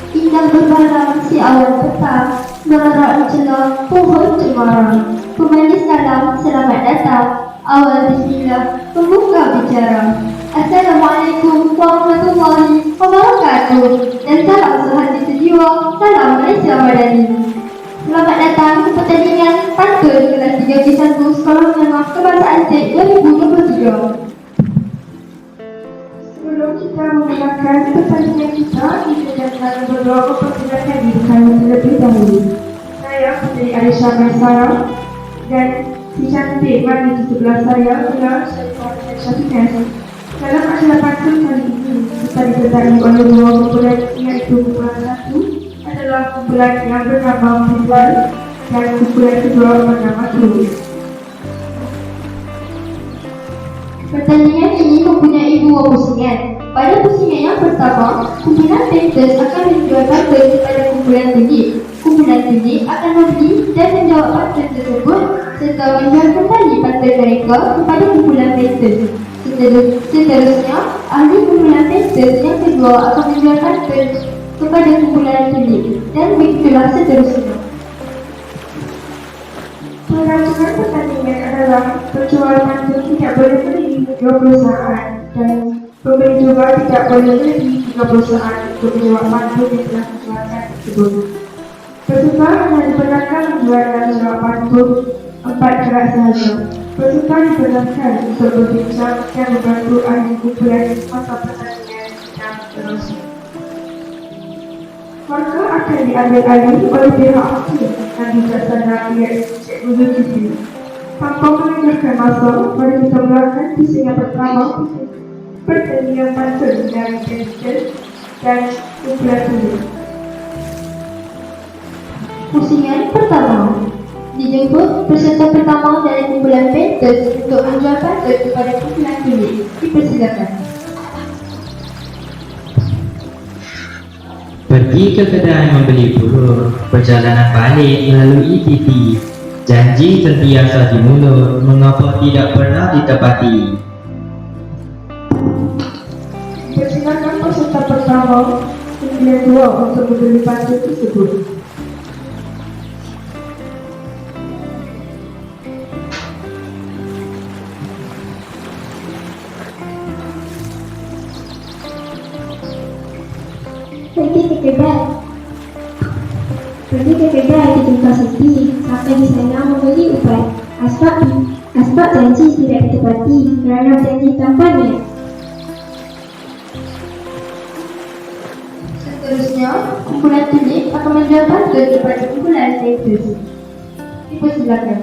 Indah berbarang si awan petang, mererak mencelah pohon cemara. Pemanis salam, selamat datang. Awal bismillah, pembuka bicara. Assalamualaikum warahmatullahi wabarakatuh. Dan salam sehati sejiwa, salam Malaysia Madani. Selamat datang ke pertandingan pantun kelas 3B1 Sekolah Menengah Kebangsaan Cek 2023. Sebelum kita memulakan pertandingan kita dengan berdoa mempersilakan diri kami terlebih dahulu. Saya Puteri Aisyah Maisara dan si cantik mani di sebelah saya ialah Syarifah Syafiqah. Dalam acara pantun kali ini kita disertai oleh dua kumpulan, iaitu kumpulan satu adalah kumpulan yang bernama Visual dan kumpulan kedua bernama Tulis. Pertandingan ini mempunyai dua pusingan. Pada pusingan yang pertama, kumpulan Panthers akan menjual pantun kepada kumpulan Tulis. Kumpulan Tulis akan membeli dan menjawab pantun tersebut serta menjual kembali pantun mereka kepada kumpulan Panthers. Seterusnya, ahli kumpulan Panthers yang kedua akan menjual pantun kepada kumpulan Tulis dan begitulah seterusnya. Perancangan pertandingan adalah penjual pantun tidak boleh melebihi 2 perusahaan dan pembeli juga tidak boleh melebihi 3 perusahaan untuk menjawab pantun yang telah dijualkan tersebut. Peserta hanya dibenarkan menjual dan menjawab pantun 4 gerak sahaja. Peserta dibenarkan untuk berbincang dan membantu ahli kumpulan semasa pertandingan dan seterusnya. Markah akan diambil alih oleh pihak hakim dan bijaksana iaitu Cikgu Zulkifli. Tanpa meninggalkan masa, mari kita mulakan pusingan pertama pertandingan pantun dari Panthers dan kumpulan Tulis. Pusingan pertama dijemput peserta pertama dari kumpulan Panthers untuk menjual pantun kepada kumpulan Tulis. Dipersilakan. Pergi ke kedai membeli pulur, perjalanan balik melalui titi. Janji sentiasa di mulut, mengapa tidak pernah ditepati? Persilakan peserta pertama kumpulan dua untuk membeli pantun tersebut. Pergi ke kedai di tempat sepi, sampai di sana membeli ubat. Asbab janji tidak ditepati kerana janji tanpa niat. Seterusnya, kumpulan Tulis akan menjual pantun kepada kumpulan Panthers. Dipersilakan.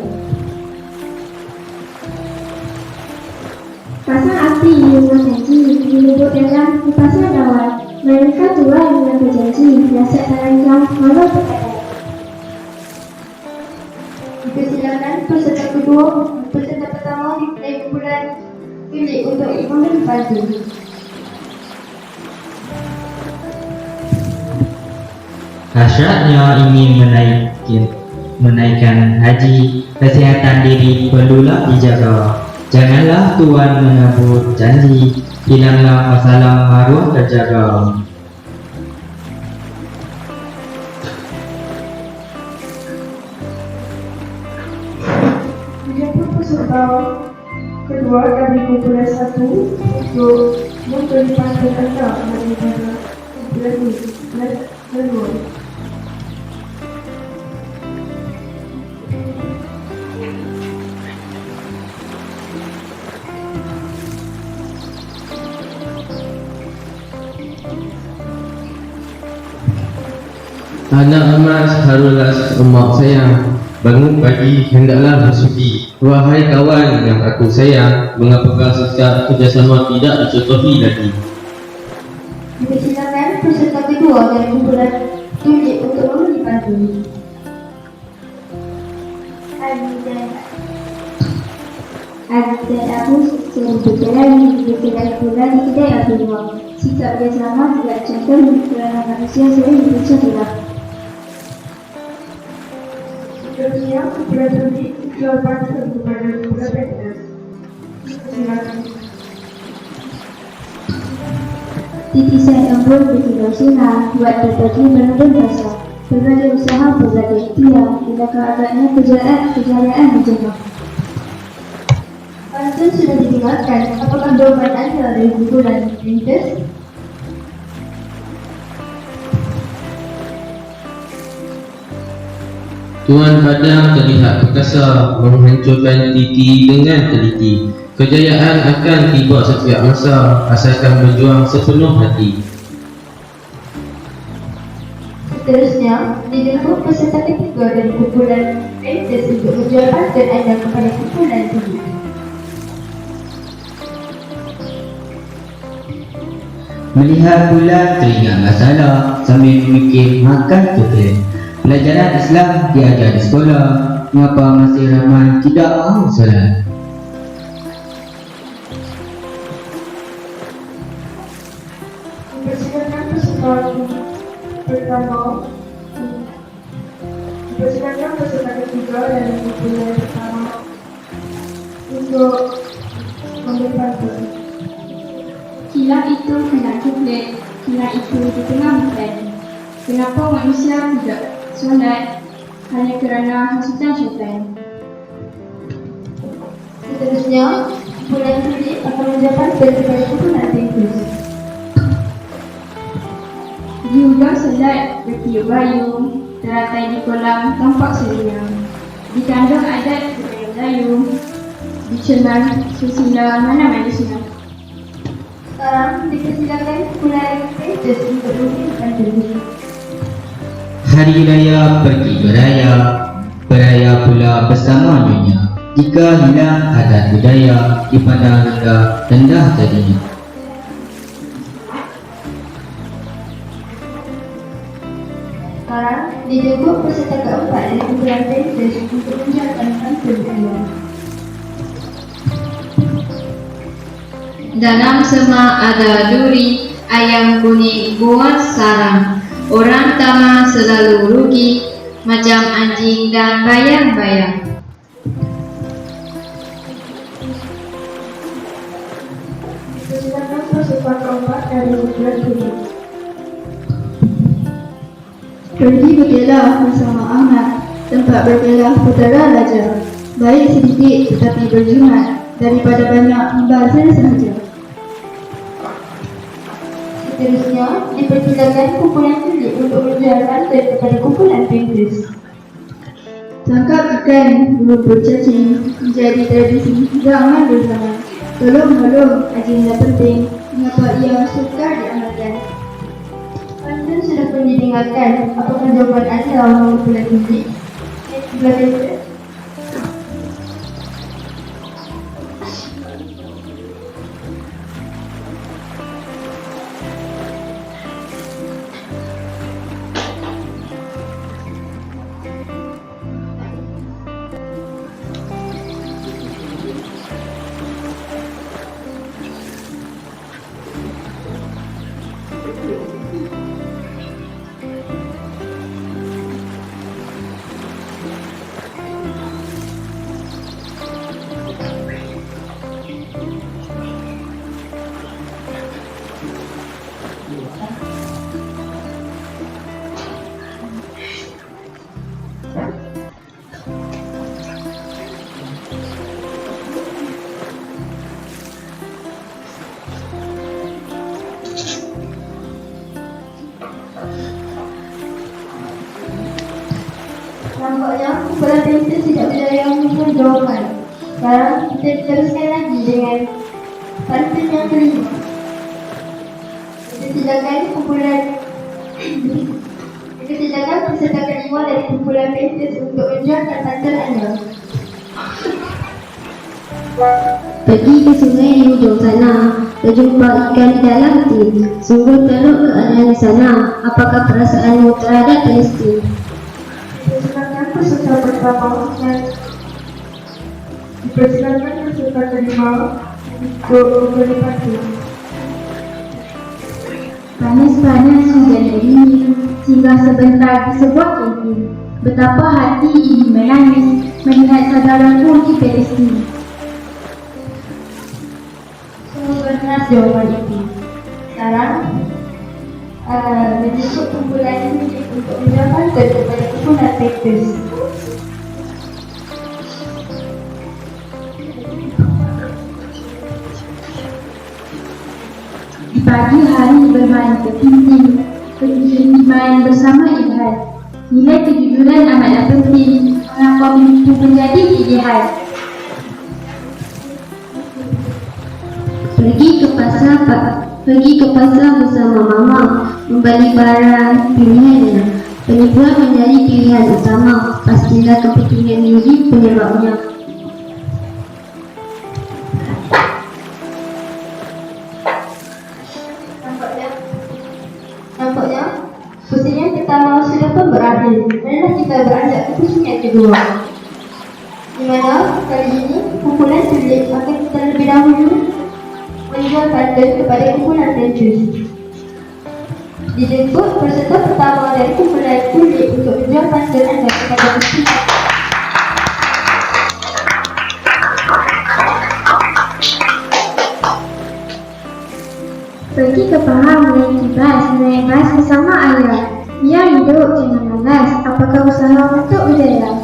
Pasang api di rumah janji, dilebut dalam kipasan awal. Mereka tua yang mengambil janji, biasa terancam walau berkata. Dipersilakan peserta pertama dari kumpulan Tulis untuk membeli pantun. Hasratnya ingin menaikkan haji, kesihatan diri perlulah dijaga. Janganlah Tuan menabur janji, hilanglah masalah maruah terjaga. Dijemput peserta kedua dari kumpulan satu untuk membeli pantun anda daripada kumpulan kedua. Anak emas harulas emak sayang, bangun pagi hendaklah bersudi. Wahai kawan yang aku sayang, mengapakah sejak kerjasama tidak dicontohi lagi? Dipersilakan peserta kedua dari kumpulan Tulis untuk membeli pantun. Adik dan aku sering berjalan di kedai pula di kedai api luar. Sikap dia sama tidak contoh kerana manusia sering berbicara hilang. Seterusnya, kumpulan Tulis menjual pantun kepada kumpulan Panthers. Silakan. Titisan embun berkilau sinar, buat berbagi menurun rasa. Berbagai usaha, berbagai ikhtiar, tidaklah agaknya kejayaan menjengah. Pantun sudah didengarkan, apakah jawaban Anda dari kumpulan Pinterest? Tuan Padang terlihat perkasa menghancurkan titi dengan teliti. Kejayaan akan tiba setiap masa, asalkan berjuang sepenuh hati. Seterusnya, dijemput peserta ketiga dari kumpulan Pinterest untuk menjual pantun Anda kepada kumpulan ini. Melihat bulan teringat masalah sambil memikir makan coklat. Pelajaran Islam diajar di sekolah, mengapa masih ramai tidak mahu solat? Dipersilakan peserta pertama. Dipersilakan peserta ketiga dari kumpulan pertama untuk memberi pantun. Kilat itu kena coklat, kilat itu di tengah bulan. Kenapa manusia tidak solat? Hanya kerana hasutan syaitan. Seterusnya, kumpulan ini akan menjawab pantun kepada kumpulan Pinterest. Di ujung solat bertiup bayung, teratai di kolam tampak seriam. Di kandang adat berayam layung, di celah susila mana manusia. Sekarang dipersilakan kumpulan Pinterest untuk memberi pantun. Hari raya pergi beraya, beraya pula bersama nyonya. Jika hilang adat budaya, dipandang rendah jadinya. Sekarang dijemput peserta keempat dari kumpulan Pinterest untuk menjalankan pantun Anda. Dalam semak ada duri, ayam kuning buat sarang. Orang tamak selalu rugi, macam anjing dan bayang-bayang. Dipersilakan peserta keempat dari kumpulan ini. Pergi berkelah bersama anak, tempat berkelah putera raja. Baik sedikit tetapi berjimat, daripada banyak membazir sahaja. Seterusnya, dipersilakan kumpulan ini untuk menjual pantun kepada kumpulan Pinterest. Tangkap ikan belum bercacing, menjadi tradisi zaman berzaman. Tolong-menolong agenda penting, mengapa ia sukar diamalkan. Pantun sudah pun didengarkan, apakah jawaban Anda untuk kumpulan ini? Kumpulan Pinterest. Nampaknya kumpulan Pinterest tidak berjaya menemukan jawapan. Sekarang kita teruskan lagi dengan pantun yang kelima. Kita silakan peserta kelima dari kumpulan Pinterest untuk menjualkan pantun Anda. Pergi ke sungai di ujung sana, terjumpa ikan di dalam tin. Sungguh teruk keadaan di sana. Apakah perasaanmu terhadap Palestin? Dipersilakan peserta pertama dan dipersilakan peserta kelima untuk memberi pantun. Panas-panas hujan dingin, singgah sebentar di sebuah kantin. Betapa hati ini menangis melihat saudaraku di Palestin. Sungguh benar jawaban itu. Sekarang menjemput kumpulan ini untuk menjual pantun kepada kumpulan Pektus. Di pagi hari bermain kepiting main bersama Ilhan. Nilai kejujuran amatlah penting, mengapa itu menjadi pilihan. Pergi ke pasar bersama mama, membeli barang pilihannya. Penipuan menjadi pilihan utama, pastilah kepentingan diri penyebabnya. Nampaknya pusingan pertama sudah pun berakhir. Marilah kita beranjak ke pusingan kedua, di mana kali ini kumpulan tulis akan kita lebih dahulu menjual pantun kepada kumpulan Pektus. Dijemput peserta pertama dari kumpulan tulis untuk menjual pantun anda kepada pusingan. Pergi ke paham naik bas bersama ayah. Biar hidup jangan malas, apakah usaha untuk berjaya?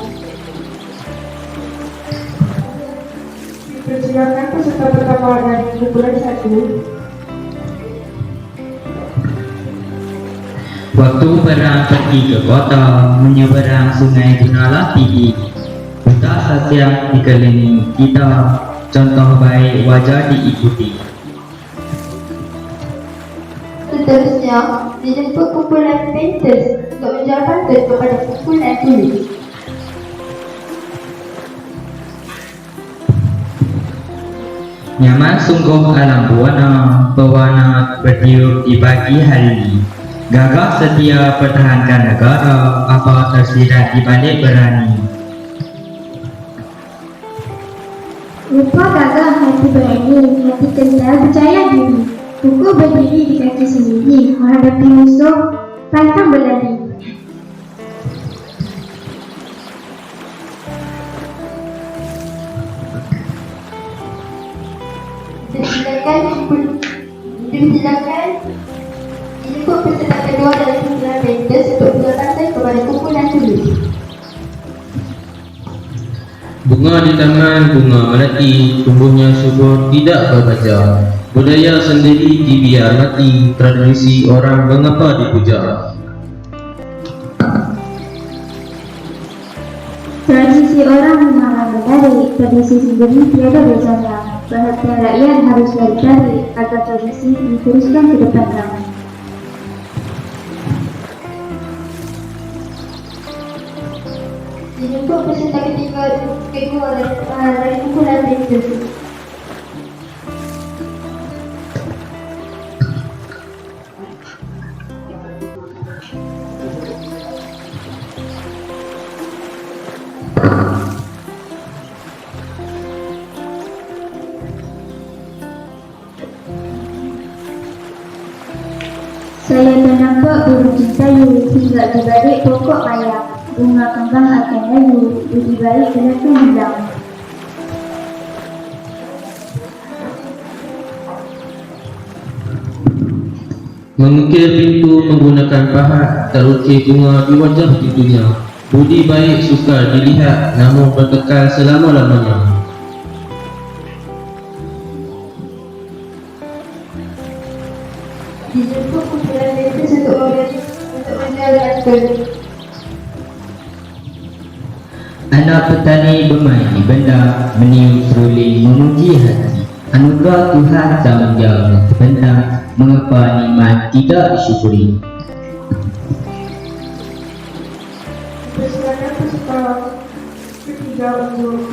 Persilakan peserta pertama dari kumpulan 1. Waktu perang pergi ke kota, menyeberang sungai Gunala tinggi. Buta sasiang dikelilingi kita, contoh baik wajah diikuti. Seterusnya, dijemput kumpulan Pektus untuk menjual pantun kepada kumpulan tulis. Nyaman sungguh alam buana, pewarna bertiup di pagi hari. Gagah setia pertahankan negara, apa tersirat di balik berani. Lupa gagah hati berani, hati kenal percaya diri. Pukul berdiri di kaki sendiri, menghadapi musuh, pantang berlari. Dipersilakan dijemput peserta kedua dari kumpulan Pektus untuk menjual pantun kepada kumpulan tulis. Bunga di taman bunga melati, tumbuhnya subur tidak berbaca. Budaya sendiri dibiar mati, tradisi orang mengapa dipuja. Tradisi orang memang menarik, tradisi sendiri tiada berjaya. Perhatian rakyat haruslah dicari agar tradisi diteruskan ke depan. Dijemput peserta kedua dari kumpulan Pektus. Saya ternampak burung cintayu tinggal di balik pokok maya. Bunga kembang akan layu di balik belakang hilang. Mengukir pintu menggunakan pahat, terukir bunga di wajah pintunya. Budi baik sukar dilihat, namun berkekal selama-lamanya. Dijemput kumpulan Pektus untuk menjual pantun. Anak petani bermain di benda, meniup seruling memuji hati. Anugerah Tuhan tak menjauh terbentang, mengapa nikmat tidak disyukuri. Persilakan peserta ketiga untuk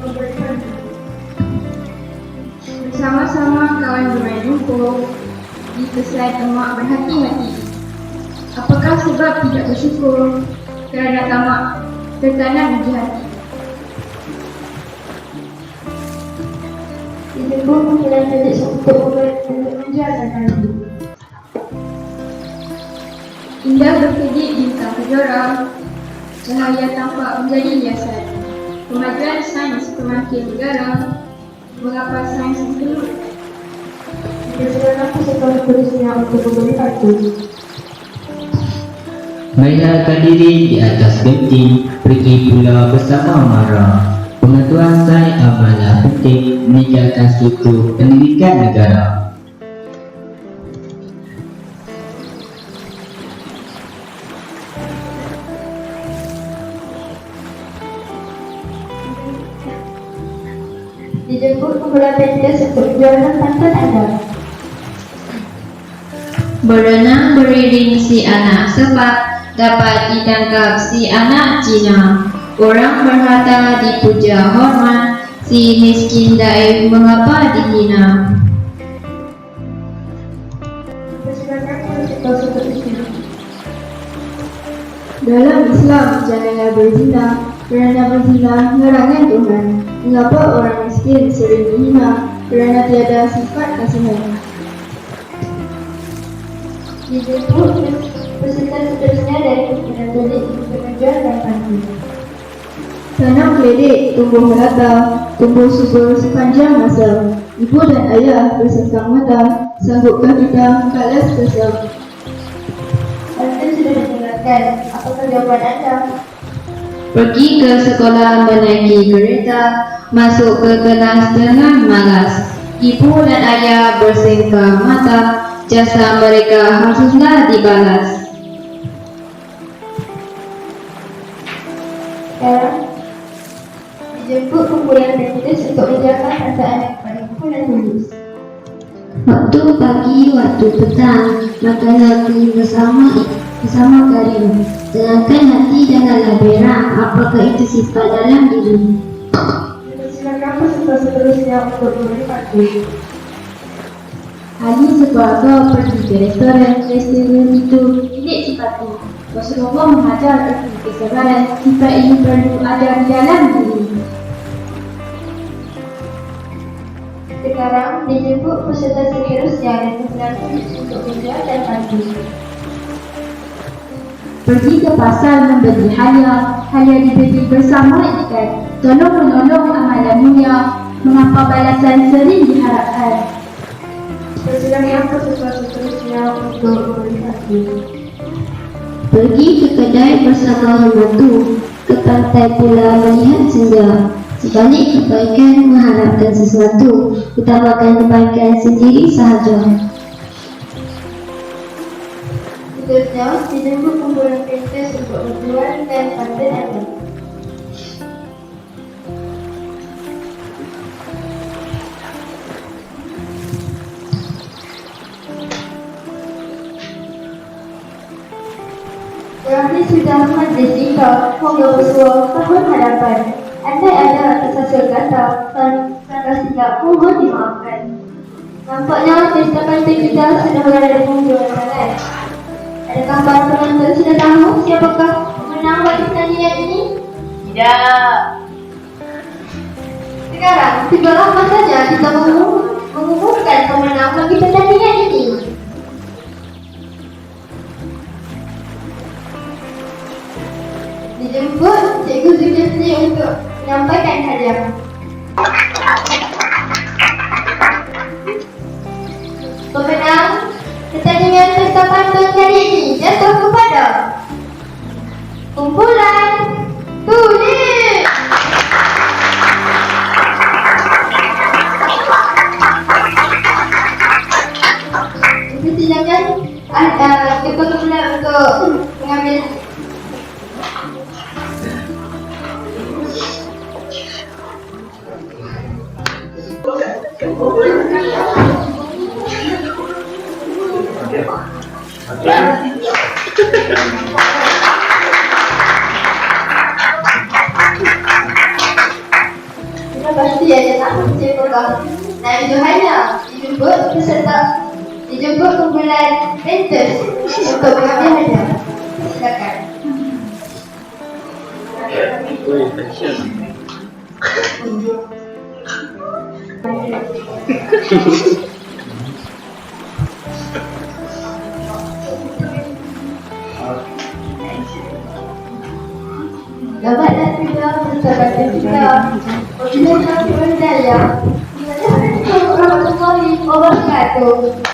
memberikan. Bersama-sama kawan bermain rumput di pesai emak berhati-hati. Apakah sebab tidak bersyukur kerana tamak tertanam di hati? Dijemput kumpulan Pektus untuk menjual pantun. Indah berkedip bintang kejora, cahaya tampak menjadi hiasan. Kemajuan sains pemakin negara, mengapa sains perlu? Persilakan peserta seterusnya untuk memberi kartu. Melihatkan diri di atas genting, pergi pula bersama Mara. Pengetahuan sains amanah penting meningkatkan struktur pendidikan negara. Dijemput kumpulan pentas untuk menjualkan pantun Anda. Berenang beriring si anak sepat, dapat ditangkap si anak Cina. Orang berharta dipuja hormat, si miskin daif mengapa dihina. Persilakan peserta seterusnya. Dalam Islam, janganlah berzina, kerana berzina larangan Tuhan. Mengapa orang miskin sering dihina? Kerana tiada sifat kasihan. Dijemput peserta seterusnya dari kumpulan tulis untuk menjualkan pantun. Tanam keledek tumbuh merata, tumbuh subur sepanjang masa. Ibu dan ayah bersengkang mata, sanggupkah kita kalas kesal? Pantun sudah dijelaskan. Apakah jawaban Anda? Pergi ke sekolah menaiki kereta, masuk ke kelas dengan malas. Ibu dan ayah bersengkang mata, jasa mereka haruslah dibalas. Sekarang dijemput kumpulan pentas untuk menjualkan perasaan kepada kumpulan tulis. Waktu pagi, waktu petang, makan hati bersama Karim. Tenangkan hati janganlah berang, apakah itu sifat dalam diri. Silakan peserta seterusnya untuk memberi pantun. Ali sekeluarga pergi ke restoran itu milik sifatku. Rasulullah mengajar erti kesabaran, sifat ini perlu ada di dalam diri. Sekarang dijemput peserta seterusnya dan kumpulan tulis untuk menjualkan pantun. Pergi ke pasar membeli hanya dibeli bersama ikan. Tolong menolong amalan mulia, mengapa balasan sering diharapkan. Persilakan peserta seterusnya untuk memberi pantun. Pergi ke kedai bersama membantu, ke pantai pula melihat senja. Sebalik kebaikan mengharapkan sesuatu, utamakan kebaikan sendiri sahaja. Seterusnya dijemput kumpulan pentas untuk menjualkan pantun Anda. Kami sudah majlis tinggal, moga bersuara tahun hadapan. Andai ada tersasul kata, sangka silap mohon dimaafkan. Nampaknya pesta pantun kita sudah berada di penghujung acara. Adakah para penonton sudah tahu siapakah pemenang bagi pertandingan ini? Tidak. Sekarang, tibalah masanya kita mengumumkan pemenang bagi pertandingan ini. Dijemput Cikgu Zulkifli untuk menyampaikan hadiah. Pemenang pertandingan pesta pantun kali ini jatuh kepada kumpulan tulis. Silakan ketua kumpulan untuk mengambil. Terima kasih atas siapakah. Nah itu hanya dijemput peserta, dijemput kumpulan pentas untuk mengambil hadiah. Silakan. Dapat dan tidak bersama kita. Wabillahi taufiq wal hidayah. Warahmatullahi wabarakatuh.